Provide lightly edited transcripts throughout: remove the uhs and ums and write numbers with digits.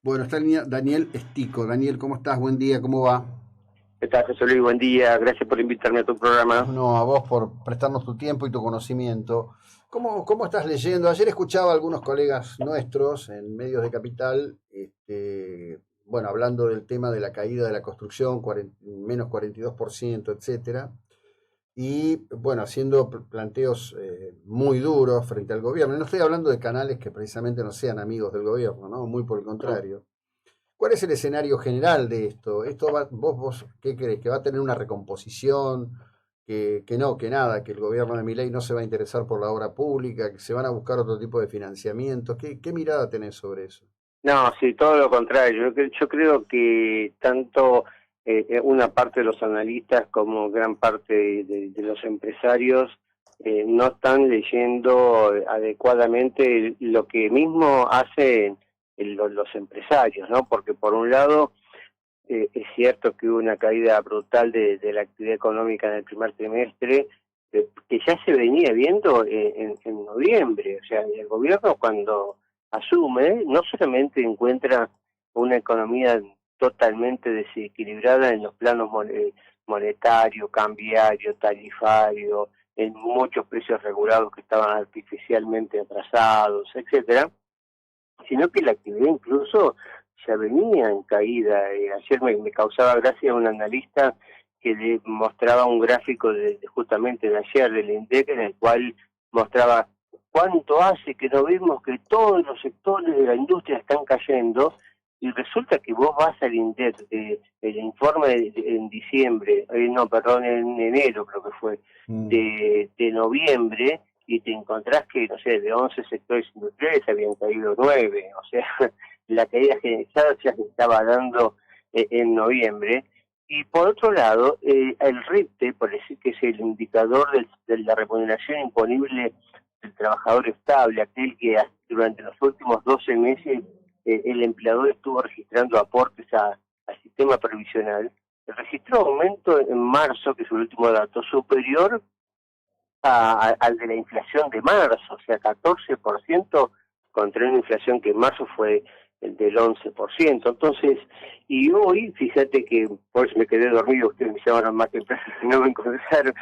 Bueno, está Daniel Estico. Daniel, ¿cómo estás? Buen día, ¿cómo va? ¿Qué tal, José Luis? Buen día. Gracias por invitarme a tu programa. No, a vos por prestarnos tu tiempo y tu conocimiento. ¿Cómo estás leyendo? Ayer escuchaba a algunos colegas nuestros en medios de Capital, bueno, hablando del tema de la caída de la construcción, menos 42%, etcétera. Y bueno, haciendo planteos muy duros frente al gobierno. Y no estoy hablando de canales que precisamente no sean amigos del gobierno, ¿no? Muy por el contrario. ¿Cuál es el escenario general de esto? ¿Vos qué crees? ¿Que va a tener una recomposición? Que no, que nada, que el gobierno de Milei no se va a interesar por la obra pública, que se van a buscar otro tipo de financiamientos. ¿Qué mirada tenés sobre eso? No, sí, todo lo contrario. Yo creo que tanto una parte de los analistas como gran parte de los empresarios no están leyendo adecuadamente lo que mismo hacen los empresarios, ¿no? Porque por un lado es cierto que hubo una caída brutal de la actividad económica en el primer trimestre, que ya se venía viendo en noviembre. O sea, el gobierno cuando asume, no solamente encuentra una economía totalmente desequilibrada en los planos monetario, cambiario, tarifario, en muchos precios regulados que estaban artificialmente atrasados, etcétera, sino que la actividad incluso ya venía en caída. Ayer me causaba gracia un analista que le mostraba un gráfico justamente de ayer del INDEC, en el cual mostraba cuánto hace que no vemos que todos los sectores de la industria están cayendo, y resulta que vos vas al INDEC, el informe en diciembre, no, perdón, en enero creo que fue, Mm. de noviembre, y te encontrás que, no sé, de 11 sectores industriales habían caído 9, o sea, la caída generalizada ya se estaba dando en noviembre. Y por otro lado, el RIPTE, por decir que es el indicador de la remuneración imponible del trabajador estable, aquel que durante los últimos 12 meses el empleador estuvo registrando aportes al sistema previsional, registró aumento en marzo, que es el último dato, superior al de la inflación de marzo, o sea, 14% contra una inflación que en marzo fue el del 11%. Entonces, y hoy, fíjate que, por eso me quedé dormido, ustedes me llamaron más temprano, no me encontraron,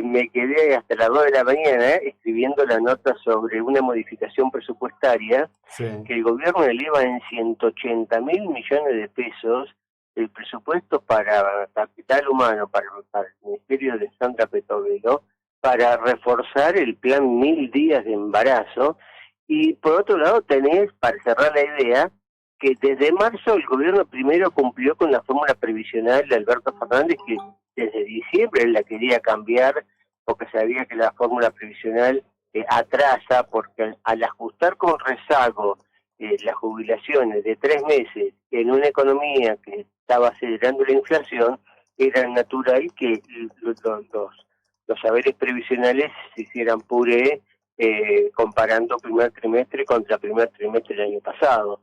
me quedé hasta las 2 de la mañana escribiendo la nota sobre una modificación presupuestaria Sí. que el gobierno eleva en 180.000 millones de pesos el presupuesto para capital humano, para el ministerio de Sandra Petovelo, para reforzar el plan 1000 días de embarazo. Y por otro lado tenés, para cerrar la idea, que desde marzo el gobierno primero cumplió con la fórmula previsional de Alberto Fernández, que desde diciembre él la quería cambiar porque sabía que la fórmula previsional atrasa, porque al ajustar con rezago las jubilaciones de 3 meses en una economía que estaba acelerando la inflación, era natural que los saberes previsionales se hicieran puré comparando primer trimestre contra primer trimestre del año pasado.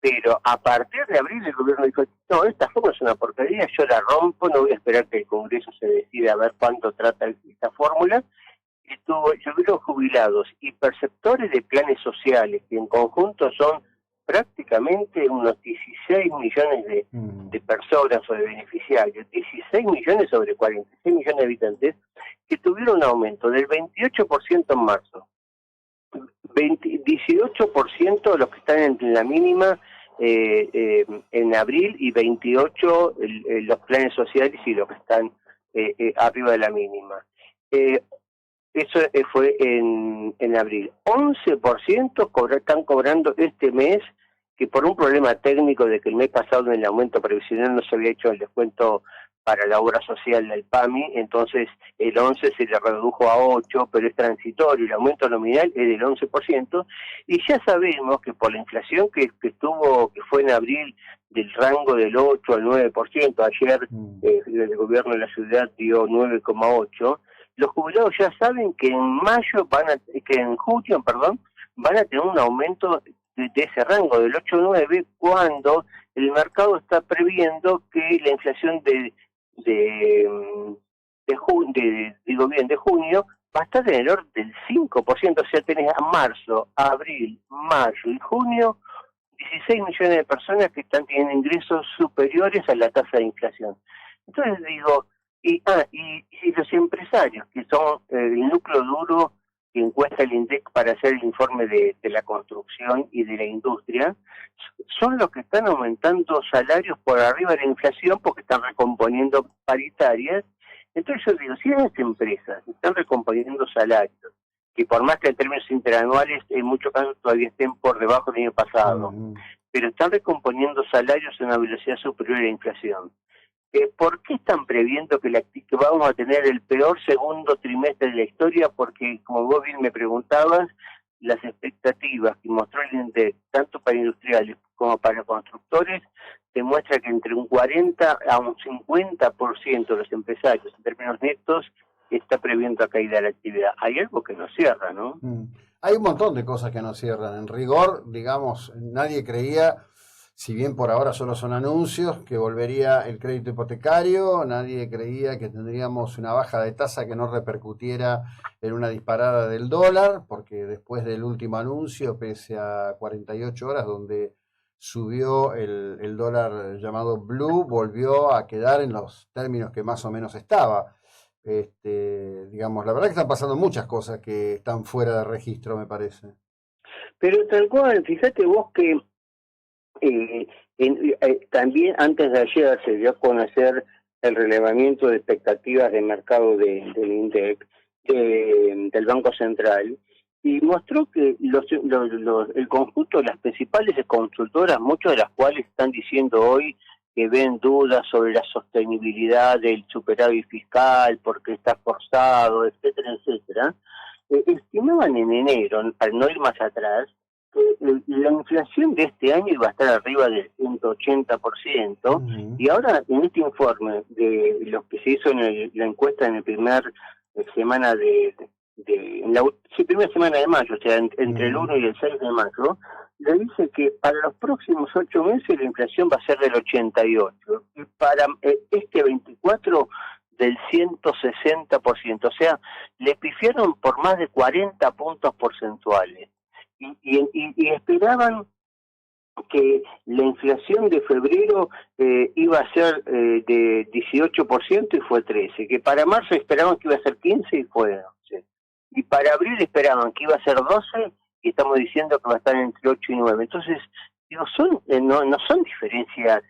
Pero a partir de abril el gobierno dijo, no, esta fórmula es una porquería, yo la rompo, no voy a esperar que el Congreso se decida a ver cuánto trata esta fórmula. Yo creo jubilados y perceptores de planes sociales, que en conjunto son prácticamente unos 16 millones Mm. de personas o de beneficiarios, 16 millones sobre 46 millones de habitantes, que tuvieron un aumento del 28% en marzo, 18% de los que están en la mínima en abril, y 28 los planes sociales y los que están arriba de la mínima. Eh, Eso fue en abril. 11% están cobrando este mes, que por un problema técnico de que el mes pasado en el aumento previsional no se había hecho el descuento para la obra social del PAMI, entonces el 11 se le redujo a 8, pero es transitorio, el aumento nominal es del 11%, y ya sabemos que por la inflación que fue en abril del rango del 8 al 9%, ayer Mm. el gobierno de la ciudad dio 9,8%, los jubilados ya saben que en junio, perdón, van a tener un aumento de ese rango del 8-9, cuando el mercado está previendo que la inflación de, digo bien, de junio va a estar en el orden del 5%. O sea, tenés a marzo, abril, mayo y junio 16 millones de personas que están teniendo ingresos superiores a la tasa de inflación. Entonces digo, y los empresarios, que son el núcleo duro que encuesta el INDEC para hacer el informe de la construcción y de la industria, son los que están aumentando salarios por arriba de la inflación porque están recomponiendo paritarias. Entonces yo digo, si las empresas están recomponiendo salarios, que por más que en términos interanuales en muchos casos todavía estén por debajo del año pasado, pero están recomponiendo salarios en una velocidad superior a la inflación, ¿por qué están previendo que vamos a tener el peor segundo trimestre de la historia? Porque, como vos bien me preguntabas, las expectativas que mostró el INDEC, tanto para industriales como para constructores, demuestra que entre un 40 a un 50% de los empresarios, en términos netos, está previendo la caída de la actividad. Hay algo que no cierra, ¿no? Hay un montón de cosas que no cierran. En rigor, digamos, nadie creía, si bien por ahora solo son anuncios, que volvería el crédito hipotecario, nadie creía que tendríamos una baja de tasa que no repercutiera en una disparada del dólar, porque después del último anuncio, pese a 48 horas donde subió el dólar llamado blue, volvió a quedar en los términos que más o menos estaba. Digamos, la verdad que están pasando muchas cosas que están fuera de registro, me parece. Pero tal cual, fíjate vos que también antes de ayer se dio a conocer el relevamiento de expectativas de mercado del INDEC, del Banco Central, y mostró que el conjunto de las principales consultoras, muchas de las cuales están diciendo hoy que ven dudas sobre la sostenibilidad del superávit fiscal porque está forzado, etcétera, etcétera, estimaban en enero, para no ir más atrás, que la inflación de este año iba a estar arriba del 180%, y ahora en este informe de lo que se hizo en la encuesta en el primer semana primera semana de mayo, o sea, entre el 1 y el 6 de mayo, le dice que para los próximos 8 meses la inflación va a ser del 88%, y para este 24 del 160%, o sea, le pifiaron por más de 40 puntos porcentuales, y esperaban que la inflación de febrero iba a ser de 18% y fue 13%, que para marzo esperaban que iba a ser 15% y fue 11%, y para abril esperaban que iba a ser 12% y estamos diciendo que va a estar entre 8 y 9%. Entonces, digo, no son diferencias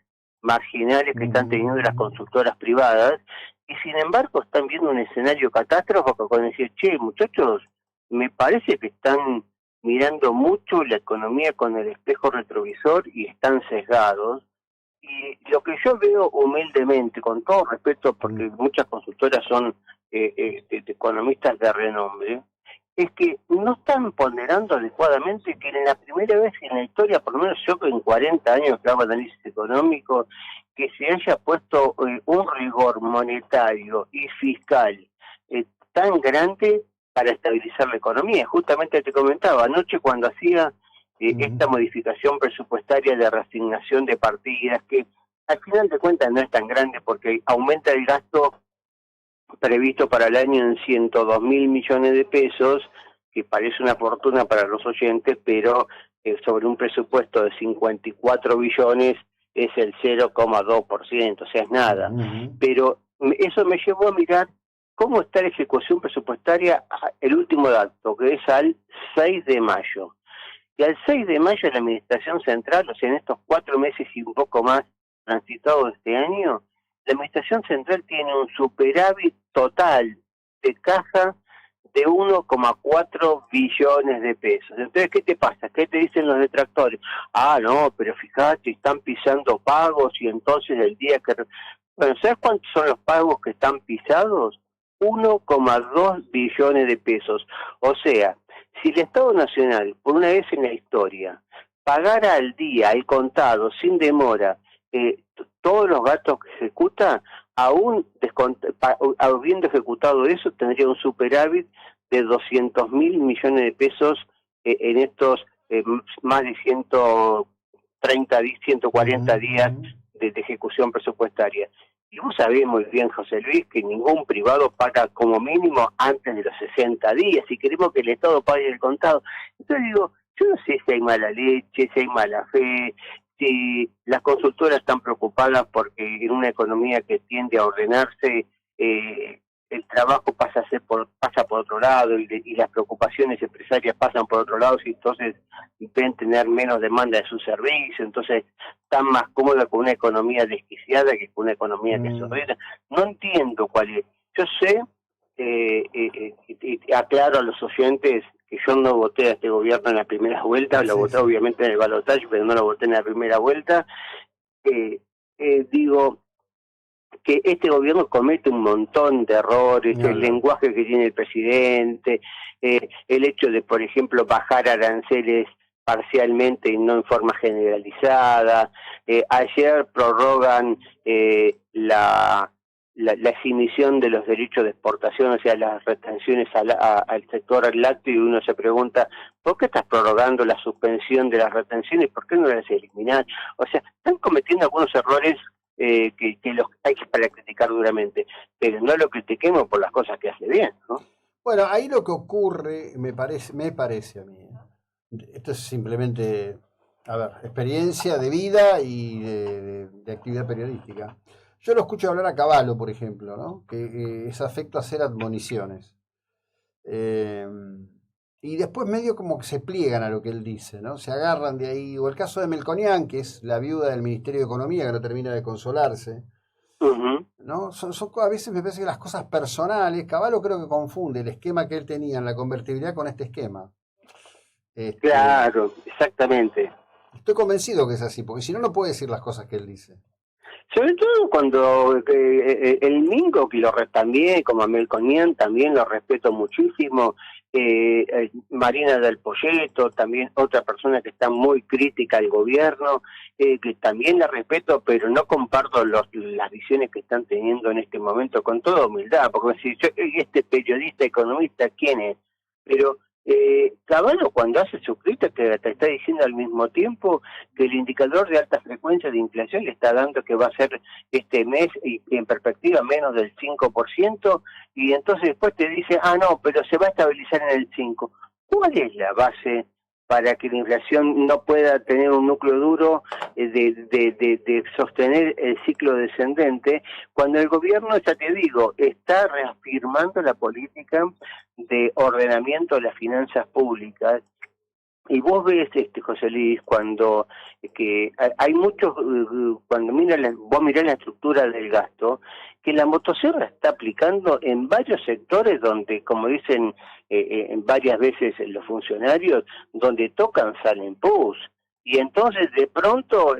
marginales que están teniendo las consultoras privadas, y sin embargo están viendo un escenario catastrófico con decir, che, muchachos, me parece que están mirando mucho la economía con el espejo retrovisor y están sesgados. Y lo que yo veo humildemente, con todo respeto, porque muchas consultoras son economistas de renombre, es que no están ponderando adecuadamente que en la primera vez en la historia, por lo menos yo que en 40 años que hago análisis económico, que se haya puesto un rigor monetario y fiscal tan grande para estabilizar la economía. Justamente te comentaba anoche cuando hacía esta modificación presupuestaria de reasignación de partidas, que al final de cuentas no es tan grande porque aumenta el gasto previsto para el año en 102.000 millones de pesos, que parece una fortuna para los oyentes, pero sobre un presupuesto de 54 billones es el 0,2%, o sea, es nada. Pero eso me llevó a mirar cómo está la ejecución presupuestaria, el último dato, que es al 6 de mayo. Y al 6 de mayo la Administración Central, o sea, en estos 4 meses y un poco más transitados de este año, la Administración Central tiene un superávit total de caja de 1,4 billones de pesos. Entonces, ¿qué te pasa? ¿Qué te dicen los detractores? Ah, no, pero fíjate, están pisando pagos y entonces el día que... Bueno, ¿sabes cuántos son los pagos que están pisados? 1,2 billones de pesos. O sea, si el Estado Nacional, por una vez en la historia, pagara al día, al contado, sin demora, todos los gastos que ejecuta, habiendo ejecutado eso, tendría un superávit de 200.000 millones de pesos en estos más de 140 días de ejecución presupuestaria. Y vos sabés muy bien, José Luis, que ningún privado paga como mínimo antes de los 60 días, y queremos que el Estado pague el contado. Entonces digo, yo no sé si hay mala leche, si hay mala fe, si las consultoras están preocupadas porque en una economía que tiende a ordenarse, el trabajo pasa por otro lado y las preocupaciones empresarias pasan por otro lado, y entonces ven tener menos demanda de sus servicios, entonces están más cómodos con una economía desquiciada que con una economía que se ordena. No entiendo cuál es. Yo sé, y aclaro a los oyentes que yo no voté a este gobierno en la primera vuelta, lo voté obviamente en el balotaje, pero no lo voté en la primera vuelta. Digo que este gobierno comete un montón de errores, el lenguaje que tiene el presidente, el hecho de, por ejemplo, bajar aranceles parcialmente y no en forma generalizada. Ayer prorrogan la exhibición de los derechos de exportación, o sea, las retenciones al sector lácteo, y uno se pregunta, ¿por qué estás prorrogando la suspensión de las retenciones? ¿Por qué no las eliminás? O sea, están cometiendo algunos errores que los hay para criticar duramente, pero no lo critiquemos por las cosas que hace bien, ¿no? Bueno, ahí lo que ocurre, me parece a mí, esto es simplemente, a ver, experiencia de vida y de actividad periodística. Yo lo escucho hablar a Cavallo, por ejemplo, ¿no? Que es afecto a hacer admoniciones. Y después medio como que se pliegan a lo que él dice, ¿no? Se agarran de ahí. O el caso de Melconian, que es la viuda del Ministerio de Economía, que no termina de consolarse. ¿No? A veces me parece que las cosas personales, Cavallo creo que confunde el esquema que él tenía en la convertibilidad con este esquema. Claro, exactamente. Estoy convencido que es así, porque si no, no puede decir las cosas que él dice. Sobre todo cuando el Mingo, que también, como a Melconian, también lo respeto muchísimo, Marina del Poyeto, también otra persona que está muy crítica al gobierno, que también la respeto, pero no comparto las visiones que están teniendo en este momento, con toda humildad, porque si este periodista economista, ¿quién es? Pero Cavallo, cuando hace su crítica, te está diciendo al mismo tiempo que el indicador de alta frecuencia de inflación le está dando que va a ser este mes y en perspectiva menos del 5%, y entonces después te dice, no, pero se va a estabilizar en el 5%. ¿Cuál es la base para que la inflación no pueda tener un núcleo duro de sostener el ciclo descendente, cuando el gobierno, ya te digo, está reafirmando la política de ordenamiento de las finanzas públicas? Y vos ves, José Luis, cuando que hay muchos, cuando vos mirás la estructura del gasto, que la motosierra está aplicando en varios sectores donde, como dicen varias veces los funcionarios, donde tocan salen pus. Y entonces de pronto,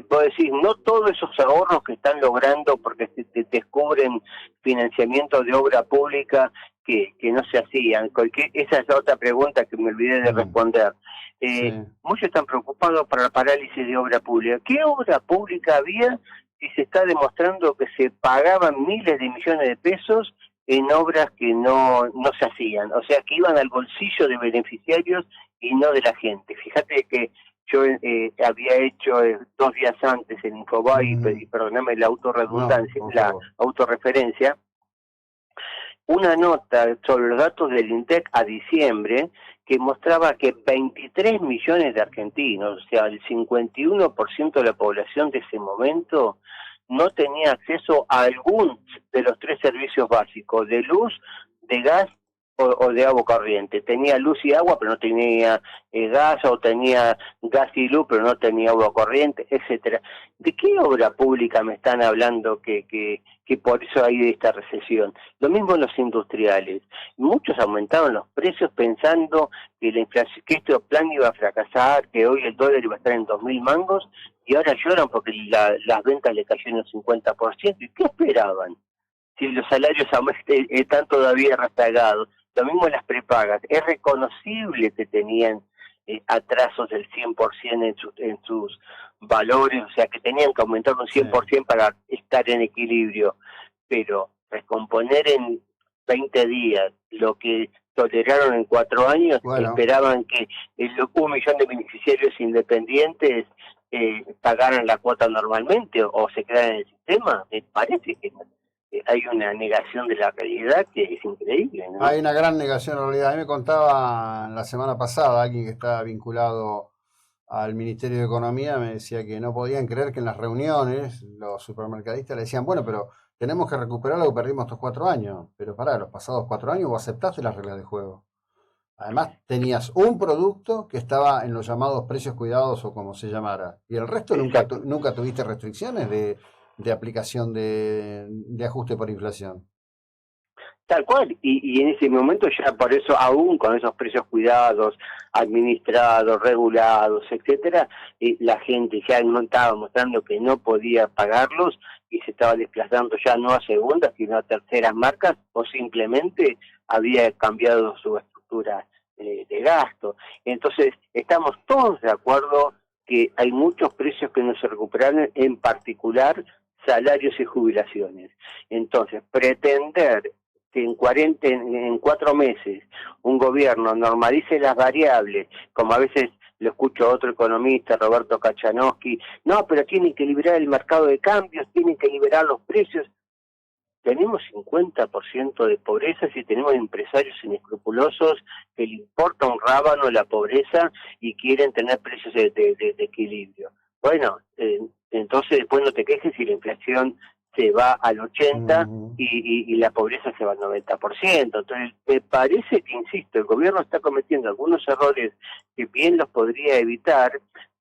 puedo decir, no todos esos ahorros que están logrando porque te descubren financiamiento de obra pública que no se hacían. Esa es la otra pregunta que me olvidé de responder. Muchos están preocupados por la parálisis de obra pública. ¿Qué obra pública había si se está demostrando que se pagaban miles de millones de pesos en obras que no se hacían? O sea, que iban al bolsillo de beneficiarios y no de la gente. Fíjate que yo había hecho 2 días antes en Infobae, y perdóname la autorredundancia, la autorreferencia, una nota sobre los datos del INDEC a diciembre que mostraba que 23 millones de argentinos, o sea, el 51% de la población de ese momento, no tenía acceso a algún de los 3 servicios básicos, de luz, de gas o de agua corriente. Tenía luz y agua, pero no tenía gas, o tenía gas y luz, pero no tenía agua corriente, etcétera. ¿De qué obra pública me están hablando que por eso hay esta recesión? Lo mismo en los industriales. Muchos aumentaron los precios pensando que la inflación, que este plan iba a fracasar, que hoy el dólar iba a estar en 2.000 mangos, y ahora lloran porque las ventas le cayeron el 50%. ¿Y qué esperaban? Si los salarios están todavía rezagados. Lo mismo las prepagas. Es reconocible que tenían atrasos del 100% en sus valores, o sea, que tenían que aumentar un 100% para estar en equilibrio. Pero recomponer en 20 días lo que toleraron en 4 años, esperaban que 1 millón de beneficiarios independientes pagaran la cuota normalmente o se quedaran en el sistema. Me parece que hay una negación de la realidad que es increíble, ¿no? Hay una gran negación en realidad. A mí me contaba la semana pasada alguien que está vinculado al Ministerio de Economía, me decía que no podían creer que en las reuniones los supermercadistas le decían, bueno, pero tenemos que recuperar lo que perdimos estos 4 años. Pero pará, los pasados 4 años vos aceptaste las reglas de juego. Además, tenías un producto que estaba en los llamados precios cuidados o como se llamara. Y el resto nunca tuviste restricciones de aplicación de ajuste por inflación. Tal cual, y en ese momento ya por eso, aún con esos precios cuidados, administrados, regulados, etcétera, la gente ya no estaba mostrando que no podía pagarlos y se estaba desplazando ya no a segundas, sino a terceras marcas, o simplemente había cambiado su estructura de gasto. Entonces, estamos todos de acuerdo que hay muchos precios que no se recuperaron, en particular salarios y jubilaciones. Entonces, pretender que en 4 meses un gobierno normalice las variables, como a veces lo escucho a otro economista, Roberto Kachanowski, no, pero tienen que liberar el mercado de cambios, tienen que liberar los precios. Tenemos 50% de pobreza si tenemos empresarios inescrupulosos que le importa un rábano la pobreza y quieren tener precios de equilibrio. Bueno, entonces después no te quejes si la inflación se va al 80% y la pobreza se va al 90%. Entonces, me parece que, insisto, el gobierno está cometiendo algunos errores que bien los podría evitar,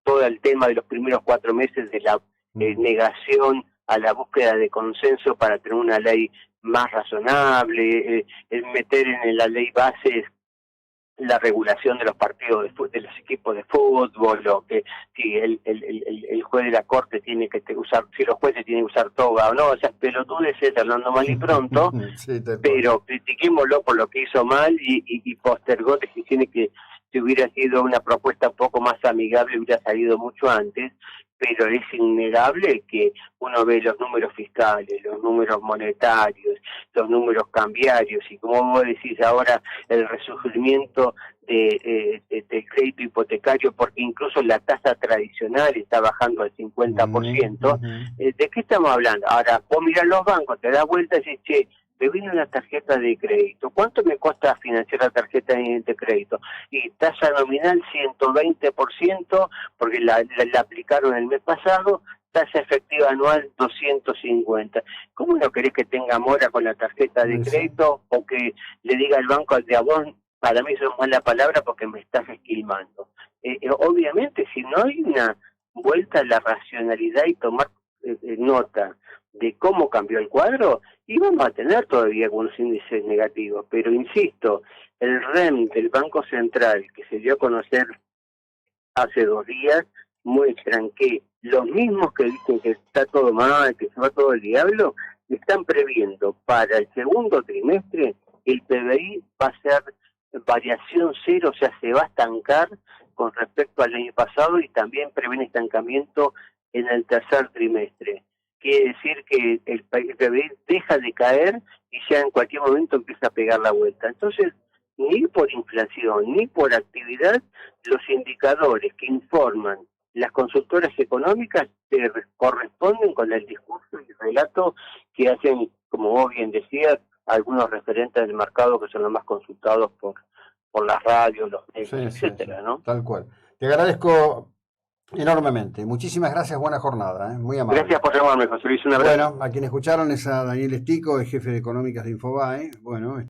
todo el tema de los primeros 4 meses de la negación a la búsqueda de consenso para tener una ley más razonable, meter en la ley bases la regulación de los partidos de los equipos de fútbol, o que si el juez de la corte tiene que usar, si los jueces tienen que usar toga o no, esas pelotudeces, hablando mal y pronto, sí, pero critiquémoslo por lo que hizo mal y postergó decisiones que si hubiera sido una propuesta un poco más amigable hubiera salido mucho antes. Pero es innegable que uno ve los números fiscales, los números monetarios, los números cambiarios, y como vos decís ahora, el resurgimiento del crédito hipotecario, porque incluso la tasa tradicional está bajando al 50%. ¿De qué estamos hablando? Ahora, vos mirás los bancos, te das vuelta y dices, che, me viene una tarjeta de crédito. ¿Cuánto me cuesta financiar la tarjeta de crédito? Y tasa nominal 120%, porque la aplicaron el mes pasado, tasa efectiva anual 250. ¿Cómo no querés que tenga mora con la tarjeta de crédito o que le diga al banco de a vos, para mí eso es mala palabra porque me estás esquilmando? Obviamente, si no hay una vuelta a la racionalidad y tomar nota de cómo cambió el cuadro, y vamos a tener todavía algunos índices negativos, pero insisto, el REM del Banco Central, que se dio a conocer hace 2 días, muestran que los mismos que dicen que está todo mal, que se va todo el diablo, están previendo para el segundo trimestre el PBI va a ser variación cero, o sea, se va a estancar con respecto al año pasado, y también prevén estancamiento en el tercer trimestre. Quiere decir que el PBI deja de caer y ya en cualquier momento empieza a pegar la vuelta. Entonces, ni por inflación ni por actividad, los indicadores que informan las consultoras económicas se corresponden con el discurso y el relato que hacen, como vos bien decías, algunos referentes del mercado que son los más consultados por las radios, los medios, etcétera, ¿no? Tal cual. Te agradezco enormemente. Muchísimas gracias, buena jornada, muy amable. Gracias por llamarme, José Luis, un abrazo. Bueno, a quien escucharon es a Daniel Estico, el jefe de Económicas de Infobae. Bueno,